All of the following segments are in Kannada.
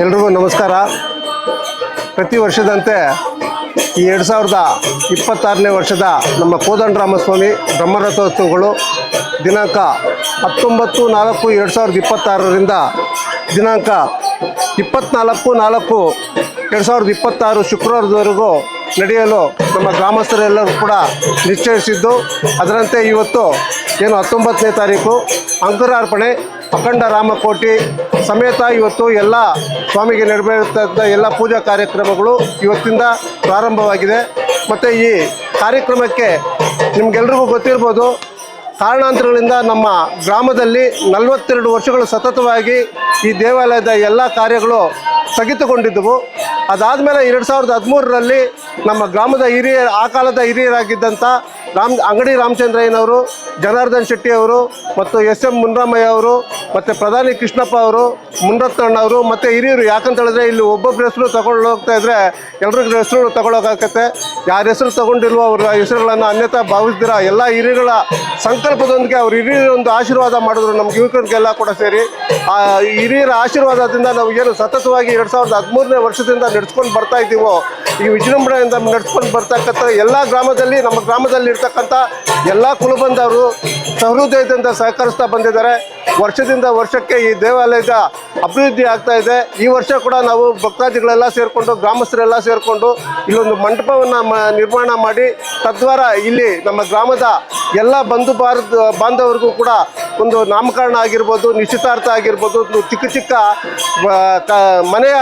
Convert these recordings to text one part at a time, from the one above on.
ಎಲ್ರಿಗೂ ನಮಸ್ಕಾರ. ಪ್ರತಿ ವರ್ಷದಂತೆ ಈ 2026ನೇ ವರ್ಷದ ನಮ್ಮ ಕೋದಂಡರಾಮಸ್ವಾಮಿ ಬ್ರಹ್ಮರಥೋತ್ಸವಗಳು ದಿನಾಂಕ 19/4/2026ರಿಂದ ದಿನಾಂಕ 24/4/2026 ಶುಕ್ರವಾರದವರೆಗೂ ನಡೆಯಲು ನಮ್ಮ ಗ್ರಾಮಸ್ಥರೆಲ್ಲರೂ ಕೂಡ ನಿಶ್ಚಯಿಸಿದ್ದು, ಅದರಂತೆ ಇವತ್ತು ಏನು 19ನೇ ತಾರೀಕು ಅಂಕುರಾರ್ಪಣೆ ಅಖಂಡ ರಾಮಕೋಟಿ ಸಮೇತ ಇವತ್ತು ಎಲ್ಲ ಸ್ವಾಮಿಗೆ ನೆರವೇರುತ್ತಿದ್ದ ಎಲ್ಲ ಪೂಜಾ ಕಾರ್ಯಕ್ರಮಗಳು ಇವತ್ತಿಂದ ಪ್ರಾರಂಭವಾಗಿದೆ. ಮತ್ತು ಈ ಕಾರ್ಯಕ್ರಮಕ್ಕೆ ನಿಮಗೆಲ್ರಿಗೂ ಗೊತ್ತಿರ್ಬೋದು, ಕಾರಣಾಂತರಗಳಿಂದ ನಮ್ಮ ಗ್ರಾಮದಲ್ಲಿ 42 ವರ್ಷಗಳು ಸತತವಾಗಿ ಈ ದೇವಾಲಯದ ಎಲ್ಲ ಕಾರ್ಯಗಳು ಸ್ಥಗಿತಗೊಂಡಿದ್ದವು. ಅದಾದಮೇಲೆ 2013ರಲ್ಲಿ ನಮ್ಮ ಗ್ರಾಮದ ಆ ಕಾಲದ ಹಿರಿಯರಾಗಿದ್ದಂಥ ಅಂಗಡಿ ರಾಮಚಂದ್ರಯ್ಯನವರು, ಜನಾರ್ದನ್ ಶೆಟ್ಟಿ ಅವರು ಮತ್ತು SM ಮುನ್ರಾಮಯ್ಯ ಅವರು ಮತ್ತು ಪ್ರಧಾನಿ ಕೃಷ್ಣಪ್ಪ ಅವರು, ಮುನ್ರತ್ನಣ್ಣ ಅವರು ಮತ್ತು ಹಿರಿಯರು, ಯಾಕಂತ ಹೇಳಿದ್ರೆ ಇಲ್ಲಿ ಒಬ್ಬೊಬ್ಬರ ಹೆಸರು ತಗೊಂಡು ಹೋಗ್ತಾ ಇದ್ದರೆ ಎಲ್ರಿಗೂ ಹೆಸರು ತಗೊಳ್ಳೋಕ್ಕಾಗತ್ತೆ. ಯಾರ ಹೆಸರು ತಗೊಂಡಿಲ್ವೋ ಅವರ ಹೆಸರುಗಳನ್ನು ಅನ್ಯತಾ ಭಾವಿಸ್ದಿರ ಎಲ್ಲ ಹಿರಿಯಗಳ ಸಂಕಲ್ಪದೊಂದಿಗೆ ಅವ್ರ ಹಿರಿಯರ ಒಂದು ಆಶೀರ್ವಾದ ಮಾಡಿದ್ರು ನಮ್ಮ ಯುವಕರಿಗೆಲ್ಲ ಕೂಡ ಸೇರಿ. ಆ ಹಿರಿಯರ ಆಶೀರ್ವಾದದಿಂದ ನಾವು ಏನು ಸತತವಾಗಿ 2013ನೇ ವರ್ಷದಿಂದ ನಡೆಸ್ಕೊಂಡು ಬರ್ತಾ ಇದ್ದೀವೋ, ಈ ವಿಜೃಂಭಣೆಯಿಂದ ನಡೆಸ್ಕೊಂಡು ಬರ್ತಕ್ಕಂಥ ಎಲ್ಲ ಗ್ರಾಮದಲ್ಲಿ ನಮ್ಮ ಗ್ರಾಮದಲ್ಲಿ ಇರ್ತಕ್ಕಂಥ ಎಲ್ಲ ಕುಲಬಂಧವರು ಸಹೃದಯದಿಂದ ಸಹಕರಿಸ್ತಾ ಬಂದಿದ್ದಾರೆ. ವರ್ಷದಿಂದ ವರ್ಷಕ್ಕೆ ಈ ದೇವಾಲಯದ ಅಭಿವೃದ್ಧಿ ಆಗ್ತಾ ಇದೆ. ಈ ವರ್ಷ ಕೂಡ ನಾವು ಭಕ್ತಾದಿಗಳೆಲ್ಲ ಸೇರಿಕೊಂಡು, ಗ್ರಾಮಸ್ಥರೆಲ್ಲ ಸೇರಿಕೊಂಡು ಇಲ್ಲೊಂದು ಮಂಟಪವನ್ನು ನಿರ್ಮಾಣ ಮಾಡಿ, ತದ್ವಾರ ಇಲ್ಲಿ ನಮ್ಮ ಗ್ರಾಮದ ಎಲ್ಲ ಬಾಂಧವರಿಗೂ ಕೂಡ ಒಂದು ನಾಮಕರಣ ಆಗಿರ್ಬೋದು, ನಿಶ್ಚಿತಾರ್ಥ ಆಗಿರ್ಬೋದು, ಚಿಕ್ಕ ಚಿಕ್ಕ ಮನೆಯ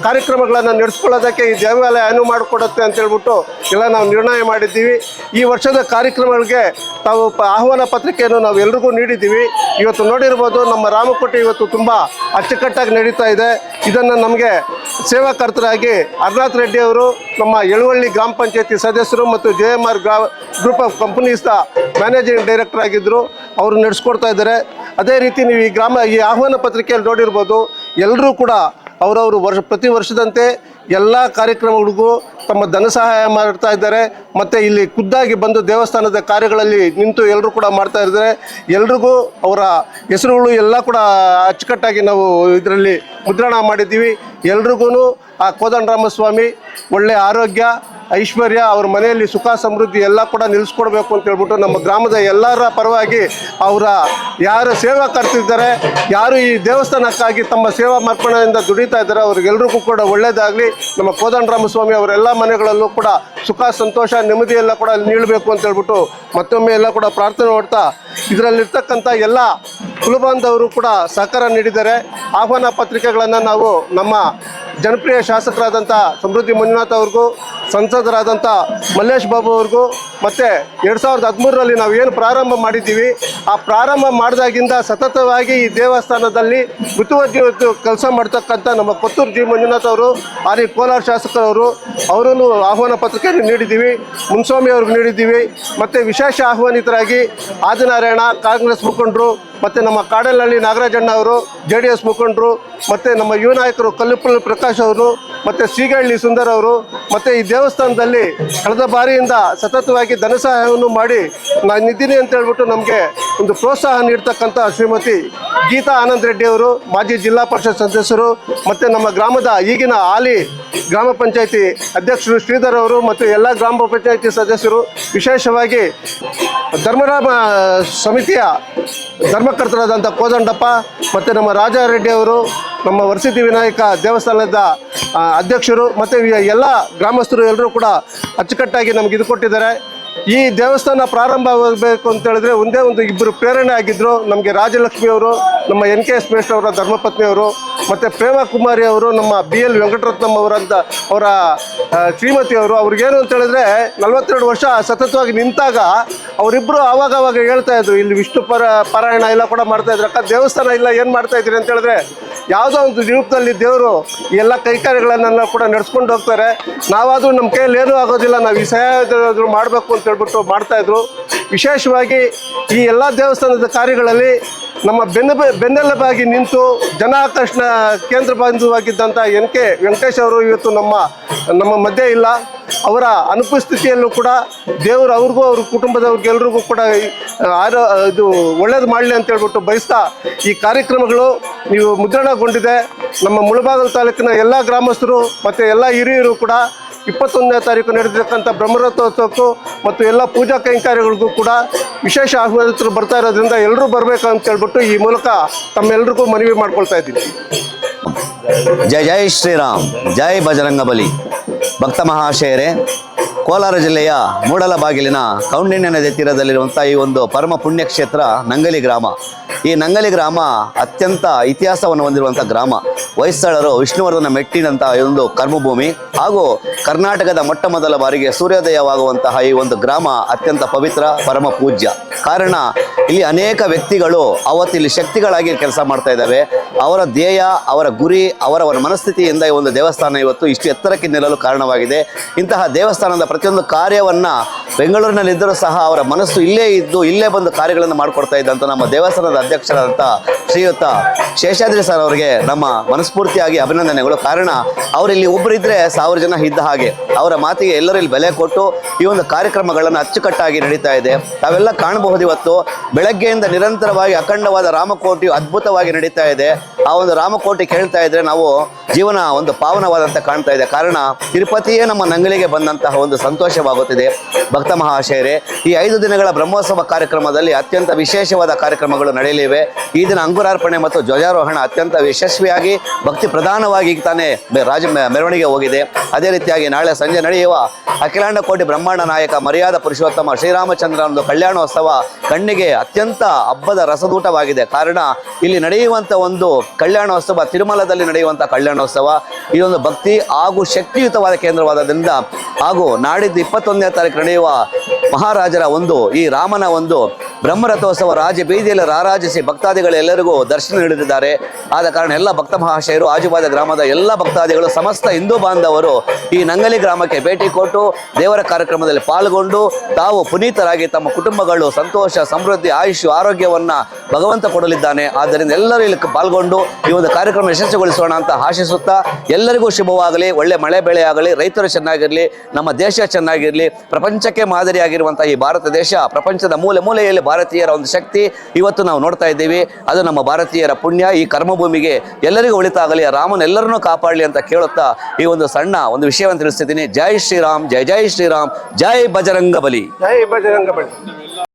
ಕಾರ್ಯಕ್ರಮಗಳನ್ನು ನಡೆಸ್ಕೊಳ್ಳೋದಕ್ಕೆ ಈ ದೇವಾಲಯ ಅನುವು ಮಾಡಿಕೊಡುತ್ತೆ ಅಂತೇಳ್ಬಿಟ್ಟು ಎಲ್ಲ ನಾವು ನಿರ್ಣಯ ಮಾಡಿದ್ದೀವಿ. ಈ ವರ್ಷದ ಕಾರ್ಯಕ್ರಮಗಳಿಗೆ ತಾವು ಆಹ್ವಾನ ಪತ್ರಿಕೆಯನ್ನು ನಾವು ಎಲ್ರಿಗೂ ನೀಡಿದ್ದೀವಿ. ಇವತ್ತು ನೋಡಿರ್ಬೋದು, ನಮ್ಮ ರಾಮಕೋಟೆ ಇವತ್ತು ತುಂಬ ಅಚ್ಚುಕಟ್ಟಾಗಿ ನಡೀತಾ ಇದೆ. ಇದನ್ನು ನಮಗೆ ಸೇವಾಕರ್ತರಾಗಿ ಹರ್ನಾಥ್ ರೆಡ್ಡಿ ಅವರು, ನಮ್ಮ ಯಳವಳ್ಳಿ ಗ್ರಾಮ ಪಂಚಾಯತಿ ಸದಸ್ಯರು ಮತ್ತು JMR ಗ್ರೂಪ್ ಆಫ್ ಕಂಪನೀಸ್ನ ಮ್ಯಾನೇಜಿಂಗ್ ಡೈರೆಕ್ಟರ್ ಆಗಿದ್ದರು, ಅವರು ನಡೆಸ್ಕೊಡ್ತಾ ಇದ್ದಾರೆ. ಅದೇ ರೀತಿ ನೀವು ಈ ಆಹ್ವಾನ ಪತ್ರಿಕೆಯಲ್ಲಿ ನೋಡಿರ್ಬೋದು, ಎಲ್ಲರೂ ಕೂಡ ಅವರವರು ಪ್ರತಿ ವರ್ಷದಂತೆ ಎಲ್ಲ ಕಾರ್ಯಕ್ರಮಗಳಿಗೂ ತಮ್ಮ ಧನ ಸಹಾಯ ಮಾಡ್ತಾ ಇದ್ದಾರೆ. ಮತ್ತು ಇಲ್ಲಿ ಖುದ್ದಾಗಿ ಬಂದು ದೇವಸ್ಥಾನದ ಕಾರ್ಯಗಳಲ್ಲಿ ನಿಂತು ಎಲ್ಲರೂ ಕೂಡ ಮಾಡ್ತಾ ಇದ್ದಾರೆ. ಎಲ್ರಿಗೂ ಅವರ ಹೆಸರುಗಳು ಎಲ್ಲ ಕೂಡ ಅಚ್ಚುಕಟ್ಟಾಗಿ ನಾವು ಇದರಲ್ಲಿ ಮುದ್ರಣ ಮಾಡಿದ್ದೀವಿ. ಎಲ್ರಿಗೂ ಆ ಕೋದಂಡರಾಮಸ್ವಾಮಿ ಒಳ್ಳೆಯ ಆರೋಗ್ಯ, ಐಶ್ವರ್ಯ, ಅವ್ರ ಮನೆಯಲ್ಲಿ ಸುಖ ಸಮೃದ್ಧಿ ಎಲ್ಲ ಕೂಡ ನಿಲ್ಲಿಸ್ಕೊಡ್ಬೇಕು ಅಂತ ಹೇಳ್ಬಿಟ್ಟು ನಮ್ಮ ಗ್ರಾಮದ ಎಲ್ಲರ ಪರವಾಗಿ ಅವರ ಯಾರು ಸೇವಾ ಕರ್ತಿದ್ದಾರೆ, ಯಾರು ಈ ದೇವಸ್ಥಾನಕ್ಕಾಗಿ ತಮ್ಮ ಸೇವಾ ಮಾರ್ಪಣೆಯಿಂದ ದುಡಿತಾ ಇದ್ದಾರೆ, ಅವ್ರಿಗೆಲ್ರಿಗೂ ಕೂಡ ಒಳ್ಳೆಯದಾಗಲಿ. ನಮ್ಮ ಕೋದಂಡರಾಮಸ್ವಾಮಿ ಅವರೆಲ್ಲ ಮನೆಗಳಲ್ಲೂ ಕೂಡ ಸುಖ, ಸಂತೋಷ, ನೆಮ್ಮದಿ ಎಲ್ಲ ಕೂಡ ನೀಡಬೇಕು ಅಂತ ಹೇಳ್ಬಿಟ್ಟು ಮತ್ತೊಮ್ಮೆ ಎಲ್ಲ ಕೂಡ ಪ್ರಾರ್ಥನೆ ಮಾಡ್ತಾ, ಇದರಲ್ಲಿರ್ತಕ್ಕಂಥ ಎಲ್ಲ ಕುಲಬಾಂಧವರು ಕೂಡ ಸಹಕಾರ ನೀಡಿದ್ದಾರೆ. ಆಹ್ವಾನ ಪತ್ರಿಕೆಗಳನ್ನು ನಾವು ನಮ್ಮ ಜನಪ್ರಿಯ ಶಾಸಕರಾದಂಥ ಸಮೃದ್ಧಿ ಮಂಜುನಾಥ್ ಅವ್ರಿಗೂ, ಸಂಸದರಾದಂಥ ಮಲ್ಲೇಶ್ ಬಾಬು ಅವ್ರಿಗೂ, ಮತ್ತು 2013ರಲ್ಲಿ ನಾವು ಏನು ಪ್ರಾರಂಭ ಮಾಡಿದ್ದೀವಿ, ಆ ಪ್ರಾರಂಭ ಮಾಡಿದಾಗಿಂದ ಸತತವಾಗಿ ಈ ದೇವಸ್ಥಾನದಲ್ಲಿ ಮುತುವರ್ಜಿ ಕೆಲಸ ಮಾಡ್ತಕ್ಕಂಥ ನಮ್ಮ ಕೊತ್ತೂರು G. ಮಂಜುನಾಥ್ ಅವರು, ಕೋಲಾರ ಶಾಸಕರವರು, ಅವರನ್ನು ಆಹ್ವಾನ ಪತ್ರಿಕೆಯನ್ನು ನೀಡಿದ್ದೀವಿ. ಮುನ್ಸ್ವಾಮಿ ಅವ್ರಿಗೆ ನೀಡಿದ್ದೀವಿ. ಮತ್ತು ವಿಶೇಷ ಆಹ್ವಾನಿತರಾಗಿ ಆದಿನಾರಾಯಣ ಕಾಂಗ್ರೆಸ್ ಮುಖಂಡರು, ಮತ್ತು ನಮ್ಮ ಕಾಡಲಹಳ್ಳಿ ನಾಗರಾಜಣ್ಣ ಅವರು JDS ಮುಖಂಡರು, ಮತ್ತು ನಮ್ಮ ಯುವ ನಾಯಕರು ಕಲ್ಲುಪ್ಪಳ್ಳಿ ಪ್ರಕಾಶ್ ಅವರು, ಮತ್ತು ಸೀಗಳ್ಳಿ ಸುಂದರ್ ಅವರು, ಮತ್ತು ಈ ದೇವಸ್ಥಾನದಲ್ಲಿ ಕಳೆದ ಬಾರಿಯಿಂದ ಸತತವಾಗಿ ಧನ ಸಹಾಯವನ್ನು ಮಾಡಿ ನಾನಿದ್ದೀನಿ ಅಂತ ಹೇಳ್ಬಿಟ್ಟು ನಮಗೆ ಒಂದು ಪ್ರೋತ್ಸಾಹ ನೀಡ್ತಕ್ಕಂಥ ಶ್ರೀಮತಿ ಗೀತಾ ಆನಂದ್ ರೆಡ್ಡಿ ಅವರು, ಮಾಜಿ ಜಿಲ್ಲಾ ಪರಿಷತ್ ಸದಸ್ಯರು, ಮತ್ತು ನಮ್ಮ ಗ್ರಾಮದ ಈಗಿನ ಹಾಲಿ ಗ್ರಾಮ ಪಂಚಾಯತಿ ಅಧ್ಯಕ್ಷರು ಶ್ರೀಧರ್ ಅವರು, ಮತ್ತು ಎಲ್ಲ ಗ್ರಾಮ ಪಂಚಾಯತಿ ಸದಸ್ಯರು, ವಿಶೇಷವಾಗಿ ಧರ್ಮರಾಮ ಸಮಿತಿಯ ಧರ್ಮಕರ್ತರಾದಂಥ ಕೋದಂಡಪ್ಪ, ಮತ್ತು ನಮ್ಮ ರಾಜಾರೆಡ್ಡಿ ಅವರು, ನಮ್ಮ ವರಸಿದ್ಧಿ ವಿನಾಯಕ ದೇವಸ್ಥಾನದ ಅಧ್ಯಕ್ಷರು, ಮತ್ತು ಎಲ್ಲ ಗ್ರಾಮಸ್ಥರು ಎಲ್ಲರೂ ಕೂಡ ಅಚ್ಚುಕಟ್ಟಾಗಿ ನಮ್ಗೆ ಇದು ಕೊಟ್ಟಿದ್ದಾರೆ. ಈ ದೇವಸ್ಥಾನ ಪ್ರಾರಂಭವಾಗಬೇಕು ಅಂತ ಹೇಳಿದ್ರೆ ಒಂದೇ ಒಂದು ಇಬ್ಬರು ಪ್ರೇರಣೆ ಆಗಿದ್ದರು ನಮಗೆ. ರಾಜಲಕ್ಷ್ಮಿ ಅವರು, ನಮ್ಮ NKS ಮೇಷ್ಟ್ರ ಅವರ ಧರ್ಮಪತ್ನಿಯವರು, ಮತ್ತು ಪ್ರೇಮ ಕುಮಾರಿ ಅವರು, ನಮ್ಮ BL ವೆಂಕಟರತ್ನಮ್ಮ ಅವರ ಶ್ರೀಮತಿಯವರು. ಅವ್ರಿಗೇನು ಅಂತ ಹೇಳಿದ್ರೆ 42 ವರ್ಷ ಸತತವಾಗಿ ನಿಂತಾಗ ಅವರಿಬ್ಬರು ಆವಾಗ ಹೇಳ್ತಾಯಿದ್ರು, ಇಲ್ಲಿ ವಿಷ್ಣು ಪಾರಾಯಣ ಎಲ್ಲ ಕೂಡ ಮಾಡ್ತಾಯಿದ್ರು. ಅಕ್ಕ ದೇವಸ್ಥಾನ ಇಲ್ಲ, ಏನು ಮಾಡ್ತಾಯಿದ್ರಿ ಅಂತ ಹೇಳಿದ್ರೆ, ಯಾವುದೋ ಒಂದು ರೂಪದಲ್ಲಿ ದೇವರು ಎಲ್ಲ ಕೈಕಾರ್ಯಗಳನ್ನೆಲ್ಲ ಕೂಡ ನಡೆಸ್ಕೊಂಡು ಹೋಗ್ತಾರೆ. ನಾವಾದರೂ ನಮ್ಮ ಕೈಯಲ್ಲಿ ಏನೂ ಆಗೋದಿಲ್ಲ, ನಾವು ಈ ಸಹಾಯ ಮಾಡಬೇಕು ಅಂತ ಹೇಳ್ಬಿಟ್ಟು ಮಾಡ್ತಾಯಿದ್ರು. ವಿಶೇಷವಾಗಿ ಈ ಎಲ್ಲ ದೇವಸ್ಥಾನದ ಕಾರ್ಯಗಳಲ್ಲಿ ನಮ್ಮ ಬೆನ್ನೆಲುಬಾಗಿ ನಿಂತು ಜನಾಕರ್ಷಣ ಕೇಂದ್ರ ಬಿಂದುವಾಗಿದ್ದಂಥ NK ವೆಂಕಟೇಶ್ ಅವರು ಇವತ್ತು ನಮ್ಮ ಮಧ್ಯೆ ಇಲ್ಲ. ಅವರ ಅನುಪಸ್ಥಿತಿಯಲ್ಲೂ ಕೂಡ ದೇವರು ಅವ್ರಿಗೂ ಅವ್ರ ಕುಟುಂಬದವ್ರಿಗೆ ಎಲ್ರಿಗೂ ಕೂಡ ಇದು ಒಳ್ಳೇದು ಮಾಡಲಿ ಅಂತ ಹೇಳ್ಬಿಟ್ಟು ಬಯಸ್ತಾ ಈ ಕಾರ್ಯಕ್ರಮಗಳು ನೀವು ಮುದ್ರಣಗೊಂಡಿದೆ. ನಮ್ಮ ಮುಳಬಾಗಿಲು ತಾಲೂಕಿನ ಎಲ್ಲ ಗ್ರಾಮಸ್ಥರು ಮತ್ತು ಎಲ್ಲ ಹಿರಿಯರು ಕೂಡ 21ನೇ ತಾರೀಕು ನಡೆದಿರ್ತಕ್ಕಂಥ ಬ್ರಹ್ಮರಥೋತ್ಸವಕ್ಕೂ ಮತ್ತು ಎಲ್ಲ ಪೂಜಾ ಕೈಂಕರ್ಯಗಳಿಗೂ ಕೂಡ ವಿಶೇಷ ಆಹ್ವಾನಿತರು ಬರ್ತಾ ಇರೋದ್ರಿಂದ ಎಲ್ಲರೂ ಬರಬೇಕು ಅಂತ ಹೇಳ್ಬಿಟ್ಟು ಈ ಮೂಲಕ ತಮ್ಮೆಲ್ಲರಿಗೂ ಮನವಿ ಮಾಡ್ಕೊಳ್ತಾ ಇದ್ದೀನಿ. ಜೈ ಜೈ ಶ್ರೀರಾಮ್, ಜೈ ಬಜರಂಗಬಲಿ. ಭಕ್ತ ಮಹಾಶಯರೇ, ಕೋಲಾರ ಜಿಲ್ಲೆಯ ಮೂಡಲಬಾಗಿಲಿನ ಕೌಂಡಿನ್ಯ ನದಿ ತೀರದಲ್ಲಿರುವಂಥ ಈ ಒಂದು ಪರಮ ಪುಣ್ಯಕ್ಷೇತ್ರ ನಂಗಲಿ ಗ್ರಾಮ. ಈ ನಂಗಲಿ ಗ್ರಾಮ ಅತ್ಯಂತ ಇತಿಹಾಸವನ್ನು ಹೊಂದಿರುವಂಥ ಗ್ರಾಮ. ಹೊಯ್ಸಳರು ವಿಷ್ಣುವರ್ಧನ ಮೆಟ್ಟಿನಂಥ ಈ ಒಂದು ಕರ್ಮಭೂಮಿ ಹಾಗೂ ಕರ್ನಾಟಕದ ಮೊಟ್ಟ ಮೊದಲ ಬಾರಿಗೆ ಸೂರ್ಯೋದಯವಾಗುವಂತಹ ಈ ಒಂದು ಗ್ರಾಮ ಅತ್ಯಂತ ಪವಿತ್ರ, ಪರಮ ಪೂಜ್ಯ. ಕಾರಣ ಇಲ್ಲಿ ಅನೇಕ ವ್ಯಕ್ತಿಗಳು ಅವತ್ತಿಲ್ಲಿ ಶಕ್ತಿಗಳಾಗಿ ಕೆಲಸ ಮಾಡ್ತಾ ಇದ್ದಾವೆ. ಅವರ ಧ್ಯೇಯ, ಅವರ ಗುರಿ, ಅವರವರ ಮನಸ್ಥಿತಿಯಿಂದ ಈ ಒಂದು ದೇವಸ್ಥಾನ ಇವತ್ತು ಇಷ್ಟು ಎತ್ತರಕ್ಕೆ ನಿಲ್ಲಲು ಕಾರಣವಾಗಿದೆ. ಇಂತಹ ದೇವಸ್ಥಾನದ ಪ್ರತಿಯೊಂದು ಕಾರ್ಯವನ್ನು ಬೆಂಗಳೂರಿನಲ್ಲಿದ್ದರೂ ಸಹ ಅವರ ಮನಸ್ಸು ಇಲ್ಲೇ ಇದ್ದು ಇಲ್ಲೇ ಬಂದು ಕಾರ್ಯಗಳನ್ನು ಮಾಡಿಕೊಡ್ತಾ ಇದ್ದಂಥ ನಮ್ಮ ದೇವಸ್ಥಾನದ ಅಧ್ಯಕ್ಷರಾದಂಥ ಶ್ರೀಯುತ ಶೇಷಾದ್ರಿ ಸರ್ ಅವರಿಗೆ ನಮ್ಮ ಮನಸ್ಫೂರ್ತಿಯಾಗಿ ಅಭಿನಂದನೆಗಳು. ಕಾರಣ ಅವರಿಲ್ಲಿ ಒಬ್ಬರಿದ್ದರೆ 1000 ಜನ ಇದ್ದ ಹಾಗೆ. ಅವರ ಮಾತಿಗೆ ಎಲ್ಲರೂ ಇಲ್ಲಿ ಬೆಲೆ ಕೊಟ್ಟು ಈ ಒಂದು ಕಾರ್ಯಕ್ರಮಗಳನ್ನು ಅಚ್ಚುಕಟ್ಟಾಗಿ ನಡೀತಾ ಇದೆ. ತಾವೆಲ್ಲ ಕಾಣಬಹುದು, ಇವತ್ತು ಬೆಳಗ್ಗೆಯಿಂದ ನಿರಂತರವಾಗಿ ಅಖಂಡವಾದ ರಾಮಕೋಟಿ ಅದ್ಭುತವಾಗಿ ನಡೀತಾ ಇದೆ. ಆ ಒಂದು ರಾಮಕೋಟಿ ಕೇಳ್ತಾ ಇದ್ರೆ ನಾವು ಜೀವನ ಒಂದು ಪಾವನವಾದಂತೆ ಕಾಣ್ತಾ ಇದೆ. ಕಾರಣ ತಿರುಪತಿಯೇ ನಮ್ಮ ನಂಗಲಿಗೆ ಬಂದಂತಹ ಒಂದು ಸಂತೋಷವಾಗುತ್ತಿದೆ. ಭಕ್ತ ಮಹಾಶಯರೇ, ಈ 5 ದಿನಗಳ ಬ್ರಹ್ಮೋತ್ಸವ ಕಾರ್ಯಕ್ರಮದಲ್ಲಿ ಅತ್ಯಂತ ವಿಶೇಷವಾದ ಕಾರ್ಯಕ್ರಮಗಳು ನಡೆಯಲಿವೆ. ಈ ದಿನ ಅಂಕುರಾರ್ಪಣೆ ಮತ್ತು ಧ್ವಜಾರೋಹಣ ಅತ್ಯಂತ ಯಶಸ್ವಿಯಾಗಿ ಭಕ್ತಿ ಪ್ರಧಾನವಾಗಿ ತಾನೇ ಮೆರವಣಿಗೆ ಹೋಗಿದೆ. ಅದೇ ರೀತಿಯಾಗಿ ನಾಳೆ ಸಂಜೆ ನಡೆಯುವ ಅಖಿಲಾಂಡ ಕೋಟಿ ಬ್ರಹ್ಮಾಂಡ ನಾಯಕ ಮರ್ಯಾದ ಪುರುಷೋತ್ತಮ ಶ್ರೀರಾಮಚಂದ್ರನ ಒಂದು ಕಲ್ಯಾಣೋತ್ಸವ ಕಣ್ಣಿಗೆ ಅತ್ಯಂತ ಹಬ್ಬದ ರಸದೂಟವಾಗಿದೆ. ಕಾರಣ ಇಲ್ಲಿ ನಡೆಯುವಂಥ ಒಂದು ಕಲ್ಯಾಣೋತ್ಸವ, ತಿರುಮಲದಲ್ಲಿ ನಡೆಯುವಂಥ ಕಲ್ಯಾಣೋತ್ಸವ ಇದೊಂದು ಭಕ್ತಿ ಹಾಗೂ ಶಕ್ತಿಯುತವಾದ ಕೇಂದ್ರವಾದ್ದರಿಂದ ಹಾಗೂ ನಾಡಿದ್ದು 21ನೇ ತಾರೀಕು ನಡೆಯುವ ಮಹಾರಾಜರ ಒಂದು ಈ ರಾಮನ ಒಂದು ಬ್ರಹ್ಮರಥೋತ್ಸವ ರಾಜ ಬೀದಿಯಲ್ಲಿ ರಾರಾಜಿಸಿ ಭಕ್ತಾದಿಗಳೆಲ್ಲರಿಗೂ ದರ್ಶನ ನೀಡುತ್ತಿದ್ದಾರೆ. ಆದ ಕಾರಣ ಎಲ್ಲ ಭಕ್ತ ಮಹಾಶಯರು, ಆಜುಬಾಜು ಗ್ರಾಮದ ಎಲ್ಲ ಭಕ್ತಾದಿಗಳು, ಸಮಸ್ತ ಹಿಂದೂ ಬಾಂಧವರು ಈ ನಂಗಲಿ ಗ್ರಾಮಕ್ಕೆ ಭೇಟಿ ಕೊಟ್ಟು ದೇವರ ಕಾರ್ಯಕ್ರಮದಲ್ಲಿ ಪಾಲ್ಗೊಂಡು ತಾವು ಪುನೀತರಾಗಿ ತಮ್ಮ ಕುಟುಂಬಗಳು ಸಂತೋಷ, ಸಮೃದ್ಧಿ, ಆಯುಷ್, ಆರೋಗ್ಯವನ್ನು ಭಗವಂತ ಕೊಡಲಿದ್ದಾನೆ. ಆದ್ದರಿಂದ ಎಲ್ಲರೂ ಇಲ್ಲಿ ಪಾಲ್ಗೊಂಡು ಈ ಒಂದು ಕಾರ್ಯಕ್ರಮ ಯಶಸ್ವಿಗೊಳಿಸೋಣ ಅಂತ ಆಶಿಸುತ್ತಾ ಎಲ್ಲರಿಗೂ ಶುಭವಾಗಲಿ, ಒಳ್ಳೆ ಮಳೆ ಬೆಳೆ ಆಗಲಿ, ರೈತರು ಚೆನ್ನಾಗಿರಲಿ, ನಮ್ಮ ದೇಶ ಚೆನ್ನಾಗಿರಲಿ. ಪ್ರಪಂಚಕ್ಕೆ ಮಾದರಿಯಾಗಿರುವಂಥ ಈ ಭಾರತ ದೇಶ, ಪ್ರಪಂಚದ ಮೂಲೆ ಮೂಲೆಯಲ್ಲಿ ಭಾರತೀಯರ ಒಂದು ಶಕ್ತಿ ಇವತ್ತು ನಾವು ನೋಡ್ತಾ ಇದ್ದೀವಿ. ಅದು ನಮ್ಮ ಭಾರತೀಯರ ಪುಣ್ಯ. ಈ ಕರ್ಮಭೂಮಿಗೆ ಎಲ್ಲರಿಗೂ ಒಳಿತಾಗಲಿ, ರಾಮನ ಎಲ್ಲರನ್ನೂ ಕಾಪಾಡಲಿ ಅಂತ ಕೇಳುತ್ತಾ ಈ ಒಂದು ಸಣ್ಣ ಒಂದು ವಿಷಯವನ್ನು ತಿಳಿಸ್ತಿದ್ದೀನಿ. ಜೈ ಶ್ರೀರಾಮ್, ಜೈ ಜೈ ಶ್ರೀರಾಮ್, ಜೈ ಬಜರಂಗಬಲಿ. ಜೈ ಬಜರಂಗಬಲಿ.